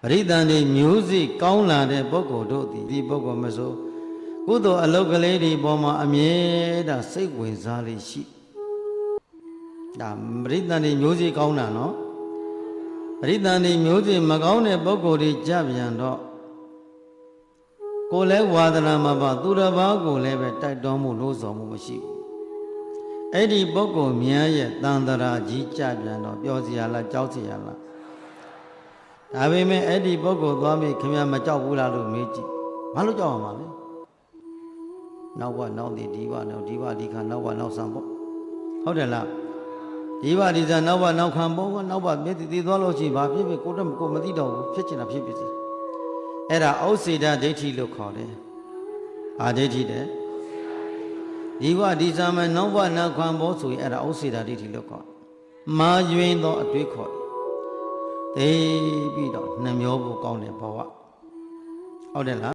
ပရိသန္တိမျိုးစိကောင်းလာတဲ့ပုဂ္ဂိုလ်တို့သည်ဒီပုဂ္ဂိုလ်မဆိုကုသိုလ်အလုပ်ကလေးဒီပေါ်မှာအမြဲတမ်းစိတ်ဝင်စားလေးရှိဒါပရိသန္တိမျိုးစိကောင်းတာနော်ပရိသန္တိမျိုးစိမကောင်းတဲ့ပုဂ္ဂိုလ်တွေကြပြန်တော့ကိုယ်လည်းဝါဒနာမှာပါသူတစ်ပါးကိုလည်းပဲတိုက်တွန်းမှုလို့ဆော်မှုမရှိဘူးအဲ့ဒီပုဂ္ဂိုလ်များရဲ့တန်တရာကြီးကြပြန်တော့ပြောစီရလားကြောက်စီရလားဒါပေမဲ့အဲ့ဒီပုဂ္ဂိုလ်သွားပြီးခင်ဗျာမကြောက်ဘူးလားလို့မေးကြည့်ဘာလို့ကြောက်ရမှာလဲနောက်ဘနောက်ဒီဘနောက်ဒီဘဒီခါနောက်ဘနောက်ဆံပေါ့ဟုတ်တယ်လားဒီဘဒီစားနောက်ဘနောက်ခံပေါ့နောက်ဘမြစ်တည်သွားလို့ရှိရင်ဘာဖြစ်ဖြစ်ကိုတော့ကိုမသိတော့ဘူးဖြစ်ချင်တာဖြစ်ဖြစ်စီအဲ့ဒါဩစေတဒိဋ္ဌိလို့ခေါ်တယ်။ဘာဒိဋ္ဌိလဲ။ဒီဘဒီစားမယ်နောက်ဘနောက်ခံပေါ့ဆိုရင်အဲ့ဒါဩစေတဒိဋ္ဌိလို့ခေါ်။မာယွင်းသောအတွေးခေါ်တယ်။သိပြီးတော့နှမျောဖို့ကောင်းတဲ့ဘဝ။ဟုတ်တယ်လား